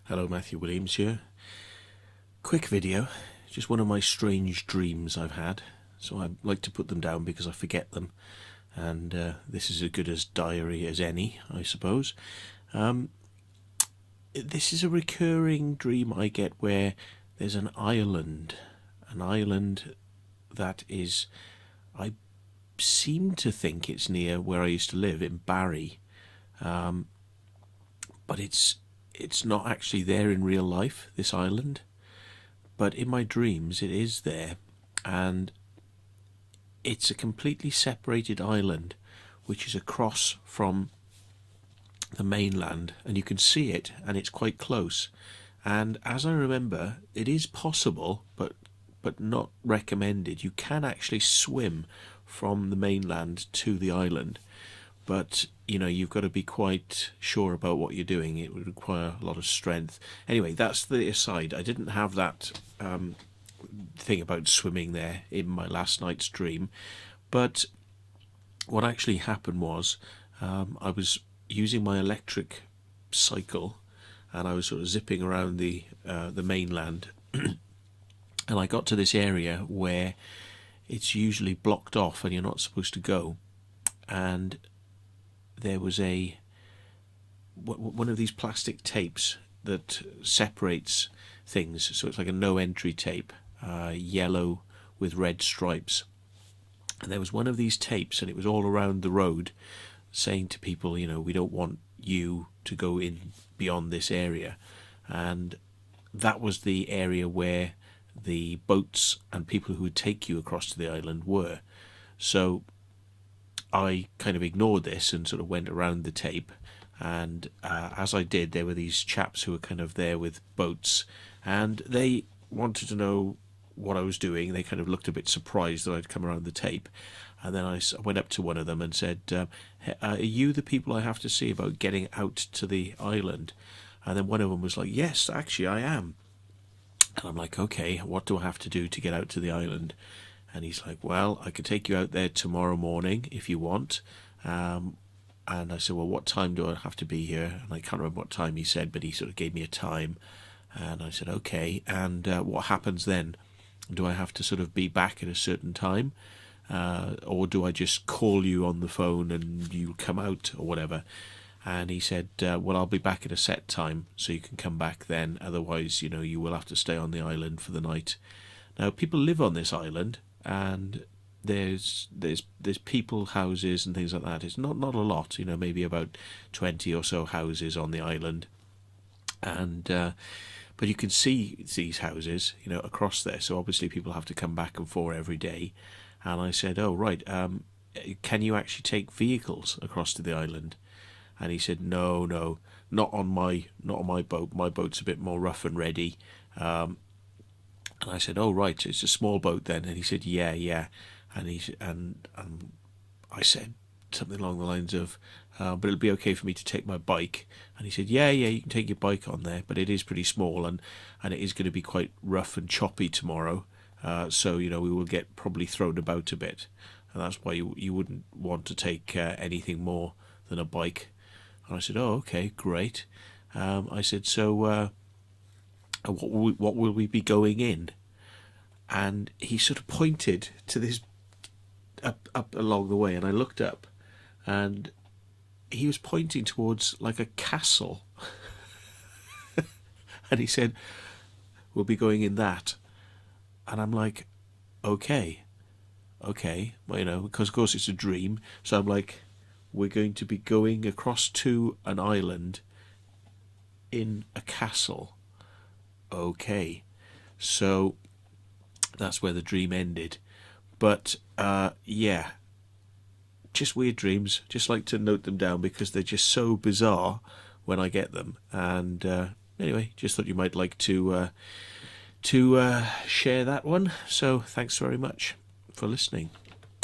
Hello, Matthew Williams here. Quick video, just one of my strange dreams I've had. So I like to put them down because I forget them. And this is as good as diary as any, I suppose. This is a recurring dream I get where there's an island that is, I seem to think it's near where I used to live in Barry, but it's not actually there in real life, this island, but in my dreams it is there, and it's a completely separated island which is across from the mainland, and you can see it and it's quite close. And as I remember, it is possible but not recommended. You can actually swim from the mainland to the island, but you've got to be quite sure about what you're doing. It would require a lot of strength. Anyway, that's the aside. I didn't have that thing about swimming there in my last night's dream, but what actually happened was I was using my electric cycle and I was sort of zipping around the mainland and I got to this area where it's usually blocked off and you're not supposed to go, and there was one of these plastic tapes that separates things, so it's like a no entry tape, yellow with red stripes, and there was one of these tapes and it was all around the road saying to people, we don't want you to go in beyond this area. And that was the area where the boats and people who would take you across to the island were. So I kind of ignored this and sort of went around the tape, and as I did, there were these chaps who were kind of there with boats, and they wanted to know what I was doing. They kind of looked a bit surprised that I'd come around the tape, and then I went up to one of them and said, are you the people I have to see about getting out to the island? And then one of them was like, yes, actually I am. And I'm like, okay, what do I have to do to get out to the island? And he's like, well, I could take you out there tomorrow morning if you want. And I said, well, what time do I have to be here? And I can't remember what time he said, but he sort of gave me a time. And I said, okay, and what happens then? Do I have to sort of be back at a certain time? Or do I just call you on the phone and you come out or whatever? And he said, well, I'll be back at a set time, so you can come back then. Otherwise, you will have to stay on the island for the night. Now, people live on this island, and there's people, houses and things like that. It's not a lot, maybe about 20 or so houses on the island. And but you can see these houses, across there. So obviously people have to come back and forth every day. And I said, oh, right, can you actually take vehicles across to the island? And he said, no, not on my boat. My boat's a bit more rough and ready. And I said, oh, right, it's a small boat then. And he said, yeah. And I said something along the lines of, but it'll be okay for me to take my bike. And he said, yeah, you can take your bike on there, but it is pretty small and it is going to be quite rough and choppy tomorrow. So, we will get probably thrown about a bit. And that's why you wouldn't want to take anything more than a bike. And I said, oh, okay, great. I said, so what will we be going in? And he sort of pointed to this up along the way, and I looked up, and he was pointing towards like a castle. And he said, we'll be going in that. And I'm like, okay, well, because of course it's a dream. So I'm like, we're going to be going across to an island in a castle. Okay, so that's where the dream ended. But yeah, just weird dreams. Just like to note them down because they're just so bizarre when I get them. And anyway, just thought you might like to share that one. So thanks very much for listening.